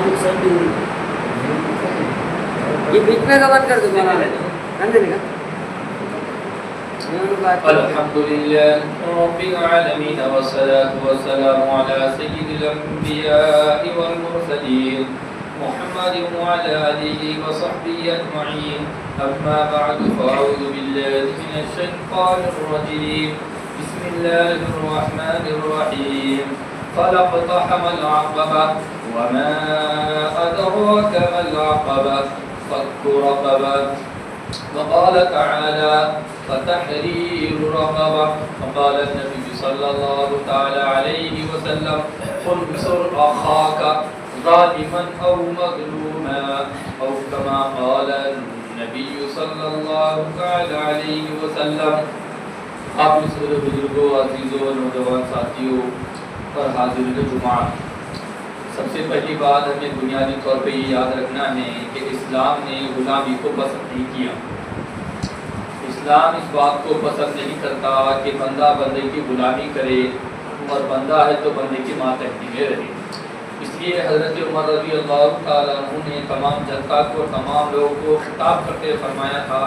یہ بیچ میں کا بند کر دو الحمد لله رب العالمين والصلاة والسلام على سيد الأنبياء والمرسلين محمد وعلى آله وصحبه أجمعين أما بعد فأعوذ بالله من الشيطان الرجيم بسم الله الرحمن الرحيم فلاقتحم العقبة وما أدراك ما العقبة فك رقبة وقال تعالى فتحرير رقبة وقال النبي صلى الله تعالى عليه وسلم انصر أخاك ظالما أو مظلوما أو كما قال النبي صلى الله تعالى عليه وسلم. آپ مسئلہ بزرگوں عزیزوں نوجوان ساتھیوں اور حاضرین جمعہ، سب سے پہلی بات ہمیں بنیادی طور پہ یہ یاد رکھنا ہے کہ اسلام نے غلامی کو پسند نہیں کیا. اسلام اس بات کو پسند نہیں کرتا کہ بندہ بندے کی غلامی کرے اور بندہ ہے تو بندے کی ماتحتی میں رہے. اس لیے حضرت عمر رضی اللہ تعالیٰ عنہ نے تمام جنتا کو اور تمام لوگوں کو خطاب کرتے فرمایا تھا،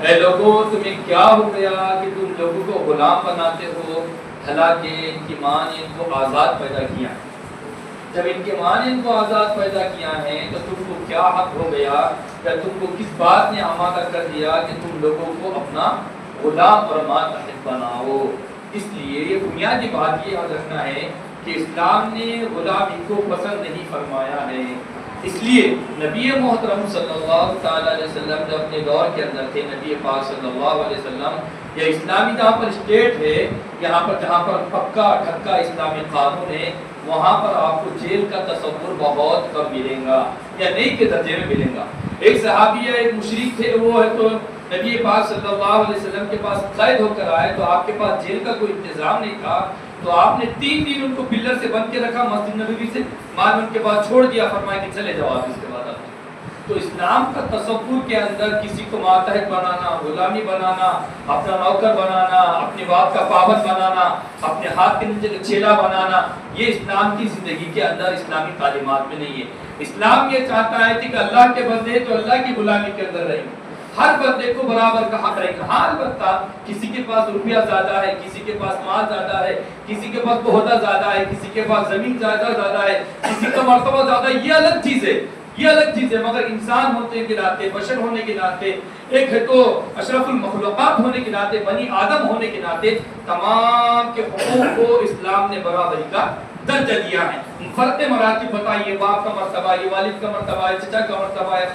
اے لوگوں تمہیں کیا ہو گیا کہ تم لوگوں کو غلام بناتے ہو، حالانکہ ان کی ماں نے ان کو آزاد پیدا کیا. جب ان کی ماں نے ان کو آزاد پیدا کیا ہے تو تم کو کیا حق ہو گیا یا تم کو کس بات نے آمادہ کر دیا کہ تم لوگوں کو اپنا غلام اور ماتحت بناؤ. اس لیے یہ بنیادی بات یہ یاد رکھنا ہے کہ اسلام نے غلامی کو پسند نہیں فرمایا ہے. اس لیے نبی محترم صلی اللہ تعالیٰ علیہ وسلم جب اپنے دور کے اندر تھے، نبی پاک صلی اللہ علیہ وسلم یا اسلامی جہاں پر اسٹیٹ ہے، یہاں پر جہاں پر پکا ڈھکا اسلامی قانون ہے، وہاں پر آپ کو جیل کا تصور بہت کم ملے گا یا نہیں کے درجے میں ملے گا. ایک صحابی ہے، ایک مشرک تھے، وہ ہے تو نبی پاک صلی اللہ علیہ وسلم کے پاس قید ہو کر آئے تو آپ کے پاس جیل کا کوئی انتظام نہیں تھا، تو آپ نے 3 دن ان کو پلر سے بند کے رکھا مسجد نبوی سے، بعد میں ان کے بعد چھوڑ دیا، فرمایا کہ چلے جاؤ آپ اس کے بعد. تو اسلام کا تصور کے اندر کسی کو ماتحت بنانا، غلامی بنانا، اپنا نوکر بنانا، اپنے باپ کا پابند بنانا، اپنے ہاتھ کے نیچے چیلا بنانا، یہ اسلام کی زندگی کے اندر اسلامی تعلیمات میں نہیں ہے. اسلام یہ چاہتا ہے کہ اللہ کے بندے تو اللہ کی غلامی کے اندر رہیں، ہر بندے کو برابر کا حق رہے گا. ہاں البتہ کسی کے پاس روپیہ زیادہ ہے، کسی کے پاس مال زیادہ ہے، کسی کے پاس عہدہ زیادہ ہے، کسی کے پاس زمین زیادہ ہے، کسی کا مرتبہ زیادہ ہے، یہ الگ چیز ہے، یہ الگ چیز ہے. مگر انسان ہونے کے ناطے، بشر ہونے کے ناطے، ایک ہے تو اشرف المخلوقات ہونے کے ناطے، بنی آدم ہونے کے ناطے تمام کے حقوق کو اسلام نے برابری کا درجہ دیا ہے. فرق مراتب بتائیے، باپ کا مرتبہ ہے، والد کا مرتبہ ہے، چچا کا مرتبہ ہے،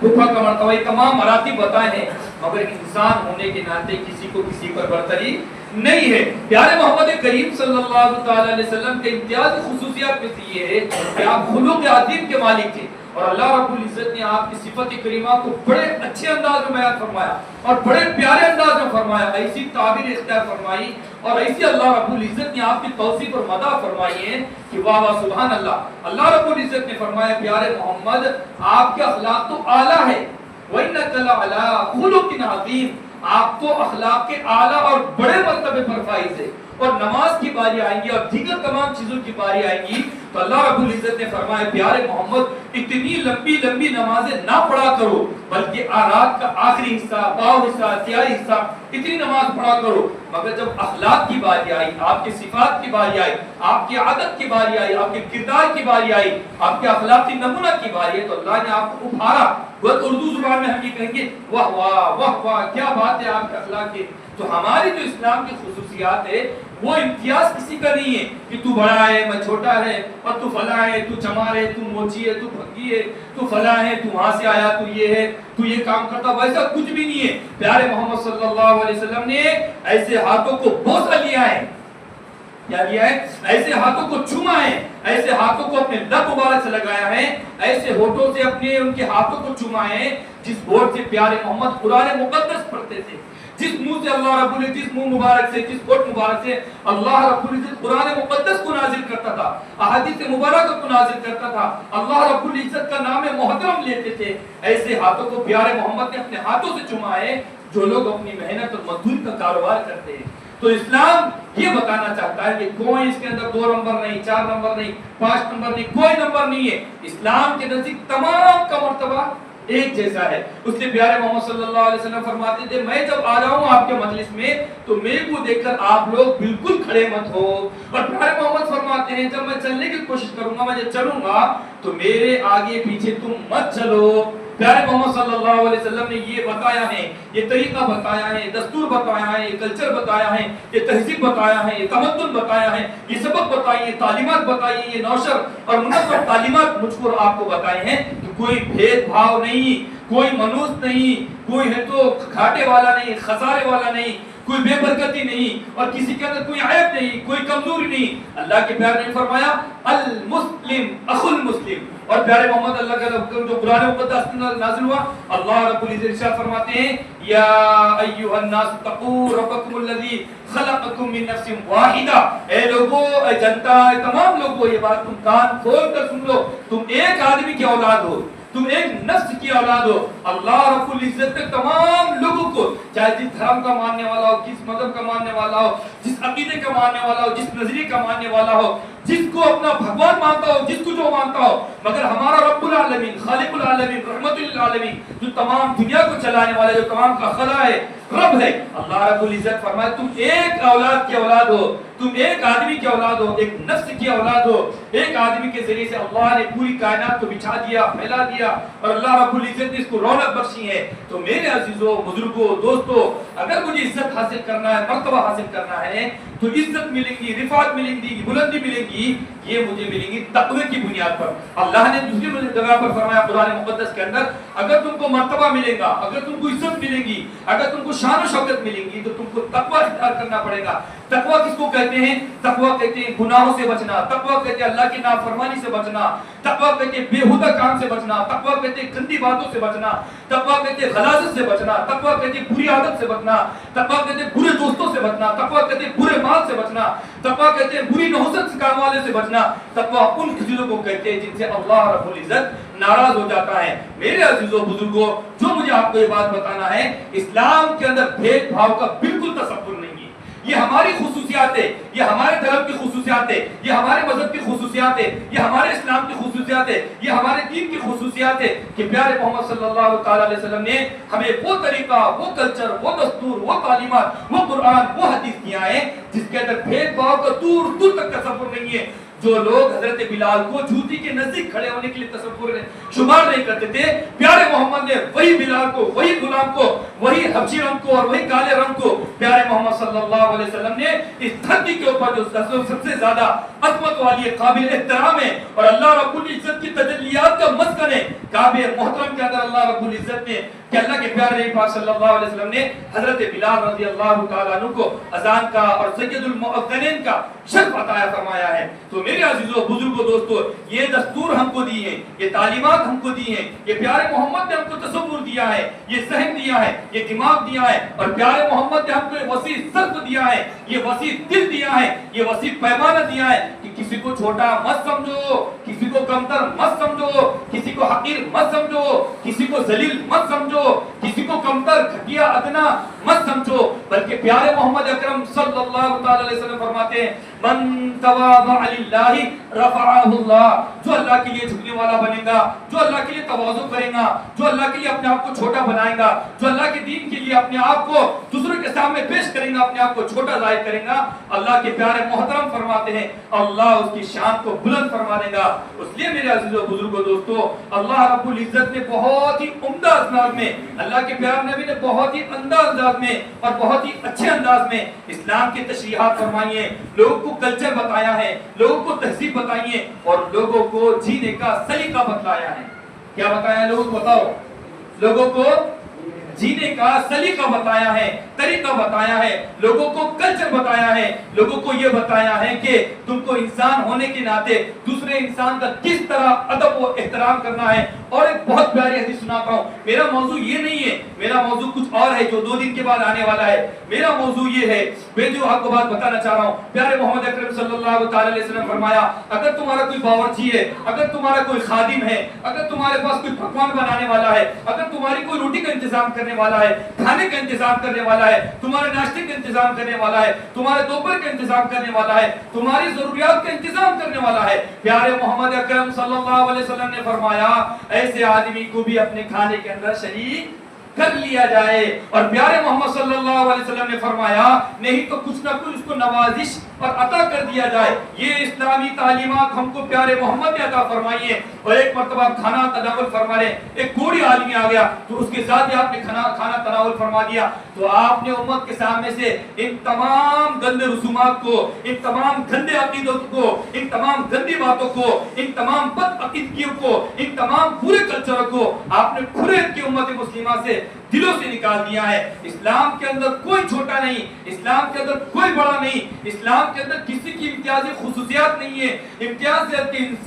پھوپھا کا مرتبہ ہے، تمام مراتب بتائے ہیں، مگر انسان ہونے کے ناطے کسی کو کسی پر برتری نہیں ہے. پیارے محمد کریم صلی اللہ تعالی علیہ وسلم کے امتیازی خصوصیات میں سے یہ ہے کہ آپ خلق عظیم کے مالک تھے، اور اللہ رب العزت نے آپ کی صفت کریمہ کو بڑے اچھے انداز میں بیان فرمایا اور بڑے پیارے انداز میں فرمایا. ایسی تعبیر اختیار فرمائی اور ایسی اللہ رب العزت نے آپ کی توصیف اور مدح فرمائی ہے کہ واہ واہ سبحان اللہ. اللہ رب العزت نے فرمایا پیارے محمد آپ کے اخلاق تو اعلیٰ ہے، وَإِنَّكَ لَعَلَىٰ خُلُقٍ عَظِيمٍ، آپ تو اخلاق کے اعلیٰ اور بڑے مرتبے پر فائز ہے. اور نماز کی باری آئیں گی اور دیگر تمام چیزوں کی باری آئیں گی تو اللہ رب العزت نے فرمایا پیارے محمد اتنی لمبی لمبی نمازیں نہ پڑھا کرو، بلکہ رات کا آخری حصہ، باو حصہ، تیائی حصہ اتنی نماز پڑھا کرو. مگر جب اخلاق کی باری آئی، آپ کی صفات کی باری آئی، آپ کی عادت کی باری آئی، آپ کے کردار کی باری آئی، آپ کے اخلاقی نمونہ کی باری آئی تو اللہ نے آپ کو ابھارا. اردو زبان میں ہم یہ کہیں گے واہ واہ واہ واہ کیا بات ہے آپ کے اخلاق کی. تو ہماری جو اسلام کی خصوصیات ہے وہ امتیاز کسی کا نہیں ہے کہ تو بڑا ہے میں چھوٹا ہے، اور تو فلاں ہے، تو چمار ہے، تو موچی ہے، تو بھگی ہے، تو فلاں ہے، تو وہاں سے آیا، تو یہ ہے، تو یہ کام کرتا. ویسا کچھ بھی نہیں ہے. پیارے محمد صلی اللہ علیہ وسلم نے ایسے ہاتھوں کو بوسہ لیا ہے، کیا لیا ہے؟ ایسے ہاتھوں کو چھما ہے، ایسے ہاتھوں کو اپنے لب مبارک سے لگایا ہے، ایسے ہونٹوں سے اپنے ان کے ہاتھوں کو چھما ہے جس ہونٹ سے پیارے محمد قرآن مقدس پڑھتے تھے، جس منہ سے اللہ رب العزت، جس منہ مبارک سے، جس ہونٹ مبارک سے اللہ رب العزت قرآن مقدس کو نازل کرتا تھا، احادیث مبارکہ کو نازل کرتا تھا، اللہ رب العزت کا نام محترم لیتے تھے. ایسے ہاتھوں کو پیارے محمد نے اپنے ہاتھوں سے چھما ہے جو لوگ اپنی محنت اور مزدوری کا کاروبار کرتے ہیں، تو اسلام یہ بتانا چاہتا ہے کہ کوئی اس کے اندر 2 نمبر نہیں، 4 نمبر نہیں، 5 نمبر نہیں، کوئی نمبر نہیں ہے. اسلام کے نزدیک تمام کا مرتبہ ایک جیسا ہے. اس لیے پیارے محمد صلی اللہ علیہ وسلم فرماتے تھے میں جب آ جاؤں آپ کے مجلس میں تو میرے کو دیکھ کر آپ لوگ بالکل کھڑے مت ہو. اور پیارے محمد فرماتے ہیں جب میں چلنے کی کوشش کروں گا، میں جب چلوں گا تو میرے آگے پیچھے تم مت چلو. پیارے محمد صلی اللہ علیہ وسلم نے یہ بتایا ہے، یہ طریقہ بتایا ہے، دستور بتایا ہے، یہ کلچر بتایا ہے، یہ تہذیب بتایا ہے، یہ تمدن بتایا ہے، یہ سبق بتائی ہے، تعلیمات بتائی ہیں، یہ نوشر اور منظم تعلیمات مجھ کو آپ کو بتائے ہیں کہ کوئی بھید بھاؤ نہیں، کوئی منوس نہیں، کوئی ہے تو گھاٹے والا نہیں، خسارے والا نہیں، کوئی بے برکتی نہیں اور کسی کے اندر کوئی عیب نہیں، کوئی کمزوری نہیں. اللہ کے پیارے نے فرمایا المسلم اخو المسلم. اور پیارے محمد اللہ کا حکم جو قرآن مقدس میں نازل ہوا، اللہ رب العزت ارشاد فرماتے ہیں یا ایھا الناس اتقوا ربکم الذی خلقکم من نفس واحدہ. اے لوگو، اے جنتا، اے تمام لوگو، یہ بات تم کان کھول کر سن لو، تم ایک آدمی کی اولاد ہو، تم ایک نفس کی اولاد ہو. اللہ رب العزت نے تمام لوگوں کو، چاہے جس دھرم کا ماننے والا ہو، کس مذہب کا ماننے والا ہو، جس عقیدے کا ماننے والا ہو، جس نظریے کا ماننے والا ہو، جس کو اپنا بھگوان مانتا ہو، جس کو جو مانتا ہو، مگر ہمارا رب العالمین، خالق العالمین، رحمت للعالمین، جو تمام دنیا کو چلانے والا، جو تمام کا خدا ہے، رب ہے، اللہ رب العزت فرمائے تم ایک اولاد کی اولاد ہو، تم ایک آدمی کی اولاد ہو، ایک نفس کی اولاد ہو. ایک آدمی کے ذریعے سے اللہ نے پوری کائنات کو بچھا دیا، پھیلا دیا اور اللہ رب العزت نے اس کو رونق بخشی ہے. تو میرے عزیزوں، بزرگوں، دوستوں، اگر مجھے عزت حاصل کرنا ہے، مرتبہ حاصل کرنا ہے تو عزت ملیں گی، رفعت ملیں گی، بلندی ملیں گی، یہ مجھے ملیں گی تقوی کی بنیاد پر. اللہ نے دوسری جگہ پر فرمایا قرآن مقدس کے اندر اگر تم کو مرتبہ ملے گا، اگر تم کو عزت ملے گی، اگر تم کو شان و شوکت ملے گی تو تم کو تقوی اختیار کرنا پڑے گا. تقوی کس کو کہتے ہیں؟ تقوی کہتے ہیں گناہوں سے بچنا، تقوی کہتے ہیں اللہ کی نافرمانی سے بچنا، تقوی کہتے ہیں بےہودہ کام سے بچنا، تقوی کہتے ہیں گندی باتوں سے بچنا، تقوی کہتے ہیں غلاظت سے بچنا، تقوی کہتے ہیں بری عادت سے بچنا، تقوی کہتے ہیں برے دوستوں سے بچنا، تقوی کہتے ہیں برے مال سے بچنا، تقوی کہتے ہیں بری نحوست سے کام والے سے بچنا. تقوی ان چیزوں کو کہتے ہیں جن سے اللہ رب العزت ناراض ہو جاتا ہے. میرے عزیزوں، بزرگوں، جو مجھے آپ کو یہ بات بتانا ہے، اسلام کے اندر بھید بھاؤ کا بالکل تصور نہیں ہے. یہ ہماری خصوصیات ہے، یہ ہمارے دھرم کی خصوصیات ہے، یہ ہمارے مذہب کی خصوصیات ہے، یہ ہمارے اسلام کی خصوصیات ہے، یہ ہمارے دین کی خصوصیات ہے کہ پیارے محمد صلی اللہ تعالی علیہ وسلم نے ہمیں وہ طریقہ، وہ کلچر، وہ دستور، وہ تعلیمات، وہ قرآن، وہ حدیث دیا ہے جس کے اندر بھید بھاؤ کا دور دور تک تصور نہیں ہے. جو لوگ حضرت بلال کو جوتی کے نزدیک کھڑے ہونے کے لیے تصور شمار نہیں کرتے تھے، پیارے محمد نے وہی بلال کو، وہی غلام کو، وہی حبشی رنگ کو اور وہی کالے رنگ کو پیارے محمد صلی اللہ علیہ وسلم نے اس دھرتی کے اوپر جو سب سے زیادہ عظمت والی قابل احترام ہے اور اللہ رب العزت کی تجلیات کا مسکن ہے، کعبہ محترم کے اندر اللہ رب العزت نے کہ اللہ کے پیارے نبی پاک صلی اللہ علیہ وسلم نے حضرت بلال رضی اللہ تعالیٰ عنہ کو اذان کا اور سید المؤذنین کا شرف عطا فرمایا ہے. تو میرے عزیزوں، بزرگوں، دوستوں، یہ دستور ہم کو دی ہے، یہ تعلیمات ہم کو دی ہیں، یہ پیارے محمد نے ہم کو تصور دیا ہے، یہ ذہن دیا ہے، یہ دماغ دیا ہے اور پیارے محمد نے ہم کو وسیع صدر دیا ہے، یہ وسیع دل دیا ہے، یہ وسیع پیمانہ دیا ہے کہ کسی کو چھوٹا مت سمجھو، کسی کو کمتر مت سمجھو، کسی کو حقیر مت سمجھو، کسی کو ذلیل مت سمجھو، کسی کو کمتر، گھٹیا، ادنا مت سمجھو، بلکہ پیارے محمد اکرم صلی اللہ تعالی علیہ وسلم فرماتے ہیں من تواضع للہ رفعہ اللہ. جو اللہ کے لیے جھکنے والا بنے گا، جو اللہ کے لیے تواضع کرے گا، جو اللہ کے لیے اپنے آپ کو چھوٹا بنائے گا، جو اللہ کے دین کے لیے اپنے آپ کو دوسروں کے سامنے پیش کرے گا، اپنے آپ کو چھوٹا ظاہر کرے گا، اللہ کے پیارے محترم فرماتے ہیں اللہ اس کی شان کو بلند فرما دے گا. اس لیے میرے عزیزوں، بزرگوں، دوستوں، اللہ رب العزت نے بہت ہی عمدہ انداز میں، اللہ کے پیارے نبی نے بہت ہی عمدہ انداز میں اور بہت ہی اچھے انداز میں اسلام کی تشریحات فرمائی ہیں، لوگوں کو کلچر بتایا ہے، لوگوں کو تہذیب بتائی ہے اور لوگوں کو جینے کا سلیقہ بتلایا ہے. کیا بتایا ہے؟ لوگوں کو بتاؤ. لوگوں کو جینے کا سلیقہ بتایا ہے، طریقہ بتایا ہے، لوگوں کو کلچر بتایا ہے، لوگوں کو یہ بتایا ہے کہ تم کو انسان ہونے کے ناطے دوسروں دوسرے انسان کا کس طرح ادب و احترام کرنا ہے. اور ایک بہت پیاری حدیث سناتا ہوں. میرا موضوع یہ نہیں ہے, میرا موضوع کچھ اور ہے جو 2 دن کے بعد آنے والا ہے. میرا موضوع یہ ہے, میں جو آپ کو بات بتانا چاہ رہا ہوں, پیارے محمد اکرم صلی اللہ تعالی علیہ وسلم فرمایا, اگر تمہارا کوئی باورچی ہے, اگر تمہارا کوئی خادم ہے, اگر تمہارے پاس کوئی پکوان بنانے والا ہے, اگر تمہاری کوئی روٹی کا انتظام کرنے والا ہے, کھانے کا انتظام کرنے والا ہے, تمہارے ناشتے کا انتظام کرنے والا ہے, تمہارے دوپہر کا انتظام کرنے والا ہے, تمہاری ضروریات کا انتظام کرنے والا ہے, پیارے محمد اکرم صلی اللہ علیہ وسلم نے فرمایا ایسے آدمی کو بھی اپنے کھانے کے اندر شریک کر لیا جائے. اور پیارے محمد صلی اللہ علیہ وسلم نے فرمایا نہیں تو کچھ نہ کچھ اس کو نوازش اور عطا کر دیا جائے. یہ اسلامی تعلیمات ہم کو پیارے محمد نے عطا فرمائی ہے. اور ایک مرتبہ کھانا تناول فرما رہے, ایک کوڑی آدمی آ گیا تو اس کے ساتھ ہی آپ نے کھانا تناول فرما دیا. تو آپ نے امت کے سامنے سے ان تمام گندے رسومات کو, ان تمام گندے عقیدوں کو, ان تمام گندی باتوں کو, ان تمام بد عقیدگیوں کو, ان تمام برے کلچروں کو آپ نے پورے کی امت مسلمہ سے دلوں سے نکال دیا ہے. اسلام کے اندر کوئی چھوٹا نہیں, اسلام کے اندر کوئی بڑا نہیں, اسلام کے اندر کسی کی امتیازی خصوصیات نہیں ہے.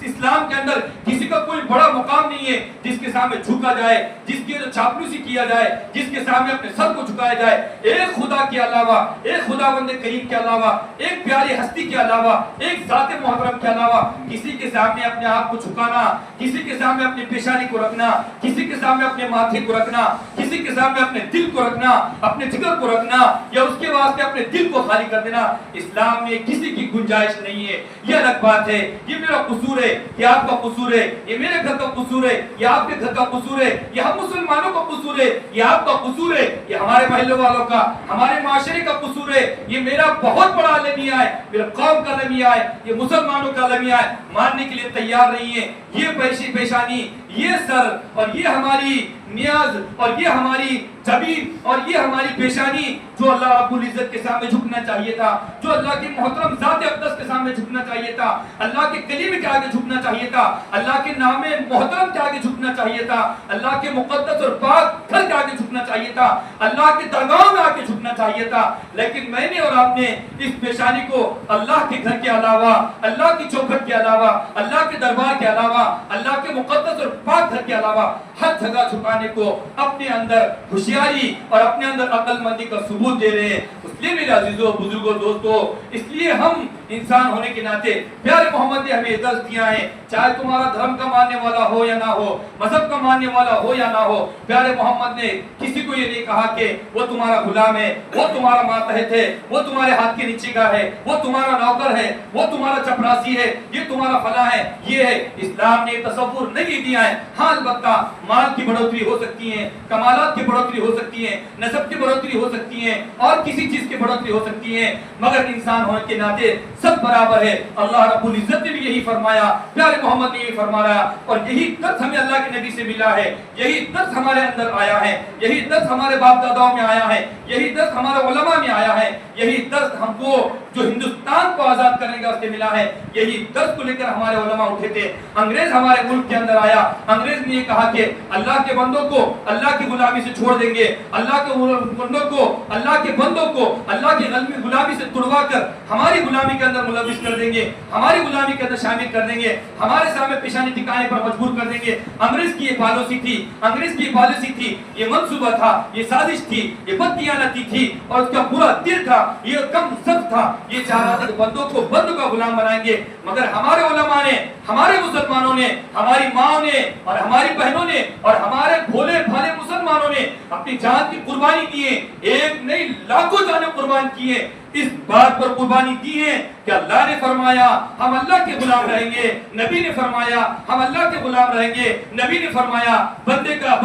اسلام کے اندر کسی کا کوئی بڑا مقام نہیں ہے جس کے سامنے جھکا جائے, جس کی چاپلوسی کیا جائے, جس کے سامنے اپنے سر کو جھکایا جائے. ایک خدا کے علاوہ, ایک خداوند کریم کے علاوہ, ایک پیاری ہستی کے علاوہ, ایک ذات محترم کے علاوہ کسی کے سامنے اپنے آپ کو جھکانا, کسی کے سامنے اپنی پیشانی کو رکھنا, کسی کے سامنے اپنے ماتھے کو رکھنا, کسی کے سامنے اپنے دل کو رکھنا, اپنے جگر کو رکھنا, یا اس کے واسطے اپنے دل کو خالی کر دینا, اسلام میں کسی کی گنجائش نہیں ہے. یہ الگ بات ہے, یہ میرا قصور ہے, یہ آپ کا قصور ہے, یہ میرے گھر کا قصور ہے, یہ آپ کے گھر کا قصور ہے, یہ ہم مسلمانوں کا قصور ہے, یہ آپ کا قصور ہے, یہ ہمارے محلے والوں کا, ہمارے معاشرے کا قصور ہے. یہ میرا بہت بڑا المیہ ہے, میرا قوم کا المیہ ہے, یہ مسلمانوں کا المیہ ہے. ماننے کے لیے تیار نہیں ہے. یہ پیشانی, یہ سر, اور یہ ہماری نیاز, اور یہ ہماری جبین, اور یہ ہماری پیشانی جو اللہ رب العزت کے سامنے جھکنا چاہیے تھا, جو اللہ کے محترم ذات اقدس کے سامنے جھکنا چاہیے تھا, اللہ کے کلمے کے آگے جھکنا چاہیے تھا, اللہ کے نام محترم کے آگے جھکنا چاہیے تھا, اللہ کے مقدس اور پاک گھر کے آگے جھکنا چاہیے تھا, اللہ کے درگاہ میں آگے جھکنا چاہیے تھا. لیکن میں نے اور آپ نے اس پیشانی کو اللہ کے گھر کے علاوہ, اللہ کی چوکھٹ کے علاوہ, اللہ کے دربار کے علاوہ, اللہ کے مقدس اور پاک گھر کے علاوہ ہر جگہ جھکانے کو اپنے اندر ہوشیاری اور اپنے اندر عقل مندی کا ثبوت دے رہے ہیں. اس لیے میرے عزیزوں, بزرگوں, دوستوں, اس لیے ہم انسان ہونے کے ناطے پیارے محمد نے ہمیں درس دیا ہے, چاہے تمہارا دھرم کا ماننے والا ہو یا نہ ہو, مذہب کا ماننے والا ہو یا نہ ہو, پیارے محمد نے کسی کو یہ نہیں کہا کہ وہ تمہارا غلام ہے, وہ تمہارا ماتحت ہے, وہ تمہارے ہاتھ کے نیچے کا ہے, وہ تمہارا نوکر ہے, وہ تمہارا چپراسی ہے, یہ تمہارا فلاں ہے. یہ ہے اسلام نے تصور نہیں دیا ہے. ہاں البتہ مال کی بڑھوتری ہو سکتی ہے, کمالات کی بڑھوتری ہو سکتی ہے, نسب کی بڑھوتری ہو سکتی ہے, اور کسی چیز کی بڑھوتری ہو سکتی ہے, مگر انسان ہونے کے ناطے سب برابر ہے. اللہ رب العزت نے بھی یہی فرمایا, پیارے محمد نے یہی فرمایا, اور یہی درس ہمیں اللہ کے نبی سے ملا ہے, یہی درس ہمارے اندر آیا ہے, یہی درس ہمارے باپ داداؤں میں آیا ہے, یہی درس ہمارے علماء میں آیا ہے, یہی درس ہم کو جو ہندوستان کو آزاد کرنے کا سے ملا ہے, یہی درس کو لے کر ہمارے علماء اٹھے تھے. انگریز ہمارے ملک کے اندر آیا, انگریز نے یہ کہا کہ اللہ کے بندوں کو اللہ کی غلامی سے چھوڑ دیں گے, اللہ کے بندوں کو, اللہ کے بندوں کو اللہ کی غلامی سے تڑوا کر ہماری غلامی کے اندر ملوث کر دیں گے, ہماری غلامی کے اندر شامل کر دیں گے, ہمارے سامنے پیشانی ٹکانے پر مجبور کر دیں گے. انگریز کی یہ پالیسی تھی, انگریز کی یہ پالیسی تھی, یہ منصوبہ تھا, یہ سازش تھی, یہ بددیانتی تھی, اور اس کا پورا دل تھا, یہ کم سخت تھا. یہ چاہ رہا تھا کہ بندوں کو بندوں کا غلام بنائیں گے. مگر ہمارے علماء نے, ہمارے مسلمانوں نے, ہماری ماں نے اور ہماری بہنوں نے اور ہمارے بھولے بھالے مسلمانوں نے اپنی جان کی قربانی کی ہے, ایک نہیں لاکھوں جانیں قربان کی ہیں. اس بات پر قربانی دی ہے کہ اللہ نے فرمایا ہم اللہ کے غلام رہیں گے, نبی نے فرمایا ہم اللہ کے غلام رہیں گے, نبی نے فرمایا بندے کا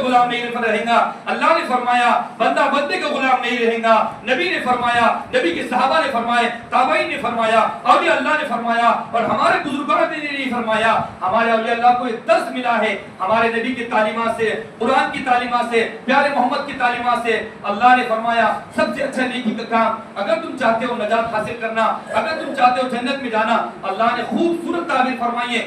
غلام نہیں رہے گا, اللہ نے فرمایا بندہ بندے کا غلام نہیں رہے گا, نبی نے فرمایا, نبی کے صحابہ نے فرمایا, تابعین نے فرمایا, اولیاء اللہ نے فرمایا, اور ہمارے بزرگان نے نہیں فرمایا. ہمارے اولیاء اللہ کو ایک درس ملا ہے ہمارے نبی کی تعلیمات سے, قرآن کی تعلیمات سے, پیارے محمد کی تعلیمات سے. اللہ نے فرمایا سب سے اچھا نیکی کا کام, اگر تم چاہتے ہو نجات حاصل کرنا, اگر تم چاہتے ہو جنت میں جانا, اللہ نے خوبصورت تعبیر فرمائی ہے,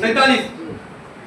47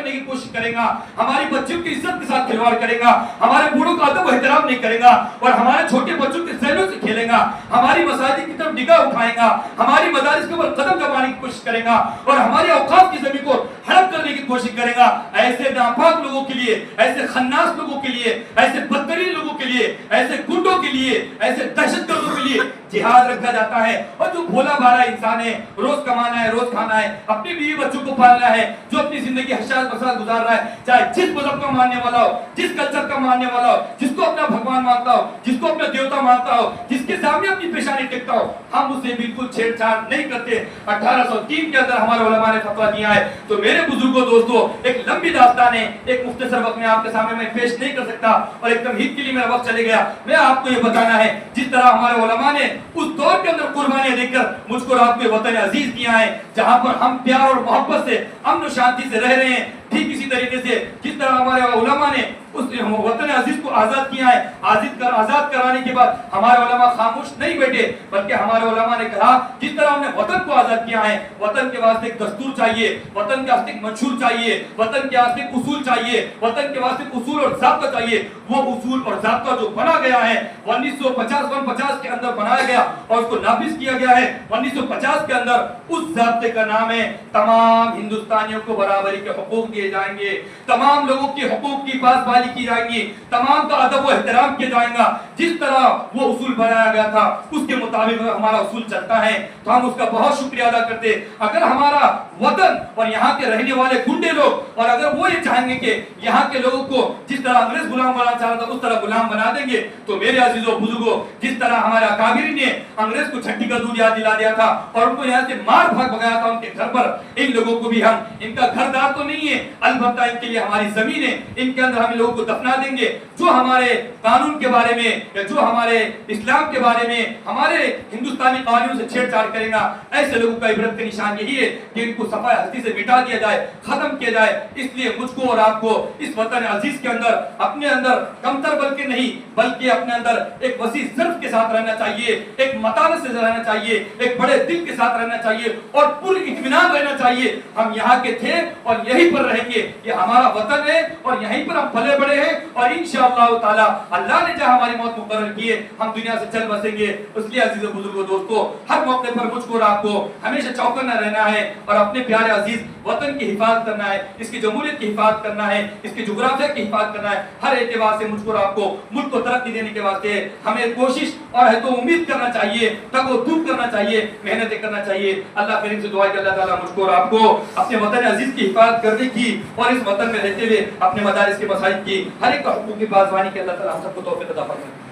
کرنے کی کوشش کرے گا, ہماری بچوں کی عزت کے ساتھ کھلواڑ کرے گا, ہمارے بوڑھوں کا ادب و احترام نہیں کرے گا, اور ہمارے چھوٹے بچوں کے ذہنوں سے کھیلے گا, ہماری مساجد کی طرف نگاہ اٹھائے گا, ہماری مدارس کے اوپر قدم دبانے کی کوشش کرے گا, اور ہماری اوقاف کی زمین کو ہڑپ کرنے کی کوشش کرے گا, ایسے ناپاک لوگوں کے لیے, ایسے خناس لوگوں کے لیے, ایسے بدترین لوگوں کے لیے, ایسے گنڈوں کے لیے, ایسے دہشت گردوں کے لیے جہاد رکھا جاتا ہے. اور جو بھولا بھالا انسان ہے, روز کمانا ہے, روز کھانا ہے, اپنی بیوی بچوں کو پالنا ہے, جو اپنی زندگی حشاد بساد گزار رہا ہے, چاہے جس مذہب کا ماننے والا ہو, جس کلچر کا ماننے والا ہو, جس کو اپنا بھگوان مانتا ہو, جس کو اپنا دیوتا مانتا ہو, جس کے سامنے اپنی پیشانی ٹکتا ہو, ہم اسے بالکل چھیڑ چھاڑ نہیں کرتے. 1803 کے اندر ہمارے علماء نے فتویٰ دیا ہے. تو میرے بزرگوں دوستوں, ایک لمبی داستان ہے, ایک مختصر وقت میں آپ کے سامنے میں پیش نہیں کر سکتا, اور ایک تمہید کے لیے میرا وقت چلے گیا. میں آپ کو یہ بتانا ہے, جس طرح ہمارے علماء نے اس دور کے اندر قربانیاں دے کر مجھ کو آپ کے وطن عزیز دیا ہے, جہاں پر ہم پیار اور محبت سے, امن و شانتی سے رہ رہے ہیں, ٹھیک اسی طریقے سے جس طرح ہمارے علماء نے اس وطن عزیز کو آزاد کیا ہے, آزاد کرانے کے بعد ہمارے علماء خاموش نہیں بیٹھے, بلکہ ہمارے علماء نے کہا جس طرح ہم نے وطن کو آزاد کیا ہے, وطن کے واسطے ایک دستور چاہیے, وطن کے واسطے ایک منشور چاہیے, وطن کے واسطے ایک اصول چاہیے, وطن کے واسطے اصول اور ضابطہ چاہیے. وہ اصول اور ضابطہ جو بنا گیا ہے 1950 کے اندر بنایا گیا اور اس کو نافذ کیا گیا ہے 1950 کے اندر, اس ضابطے کا نام ہے تمام ہندوستانیوں کو برابری کے حقوق دیے جائیں گے, تمام لوگوں کے حقوق کی پاسبانی کی جائیں گی, تمام کا ادب و احترام کیا جائے گا. جس طرح وہ اصول بنایا گیا تھا اس کے مطابق ہمارا اصول چلتا ہے, تو ہم اس کا بہت شکریہ ادا کرتے. اگر ہمارا وطن اور یہاں کے رہنے والے گنڈے لوگ, اور اگر وہ یہ چاہیں گے کہ یہاں کے لوگوں کو جس طرح انگریز غلام بنانا چاہ رہا تھا اس طرح غلام بنا دیں گے, تو میرے عزیزوں بزرگوں, جس طرح ہمارے اکابرین نے انگریز کو چھٹی کا دودھ یاد دلا دیا تھا اور ان کو یہاں سے مار بھاگ بھگایا تھا ان کے گھر پر, ان لوگوں کو بھی ہم, ان کا گھر دار تو نہیں ہے, البتہ ان کے لیے ہماری زمین ہے, ان کے اندر ہم لوگوں کو دفنا دیں گے. جو ہمارے قانون کے بارے میں یا جو ہمارے اسلام کے بارے میں ہمارے ہندوستانی قانون سے چھیڑ چھاڑ کرے گا, ایسے لوگوں کا عبرت کا نشان یہی ہے کہ ان کو صفحہ ہستی سے مٹا دیا جائے, ختم کیا جائے. اس لیے مجھ کو اور آپ کو اس وطن عزیز کے اندر اپنے اندر کمتر بلکہ نہیں, بلکہ اپنے اندر ایک وسیع ظرف کے ساتھ رہنا چاہیے, ایک متانت سے رہنا چاہیے, ایک بڑے دل کے ساتھ رہنا چاہیے اور پر اطمینان رہنا چاہیے. ہم یہاں کے تھے اور یہیں پر رہیں گے, یہ ہمارا وطن ہے اور یہیں پر ہم پلے بڑے ہیں, اور انشاءاللہ تعالی اللہ نے جہاں ہماری موت مقرر کی ہے ہم دنیا سے چل بسیں گے. اس لیے عزیز و بزرگوں دوستو, ہر موقع پر مجھ کو اور آپ کو ہمیشہ چوکنا رہنا ہے اور اپنے پیارے عزیز وطن کی حفاظت کرنا ہے, اس کی جمہوریت کی حفاظت کرنا ہے, اس کی جغرافیہ کی حفاظت کرنا ہے. ہر اعتبار سے مجھ کو اور آپ کو ملک کو ترقی دینے کے واسطے ہمیں کوشش اور ہے تو امید کرنا چاہیے, تگ و دو کرنا چاہیے, محنتیں کرنا چاہیے. اللہ کریم سے دعا ہے کہ اللہ تعالیٰ مجھ کو اور آپ کو اپنے وطن عزیز کی حفاظت کرنے کی اور اس وطن میں رہتے ہوئے اپنے مدارس کے مساجد کی ہر ایک کا حقوق کی پاسبانی کی اللہ تعالیٰ ہم سب کو توفیق عطا فرمائے.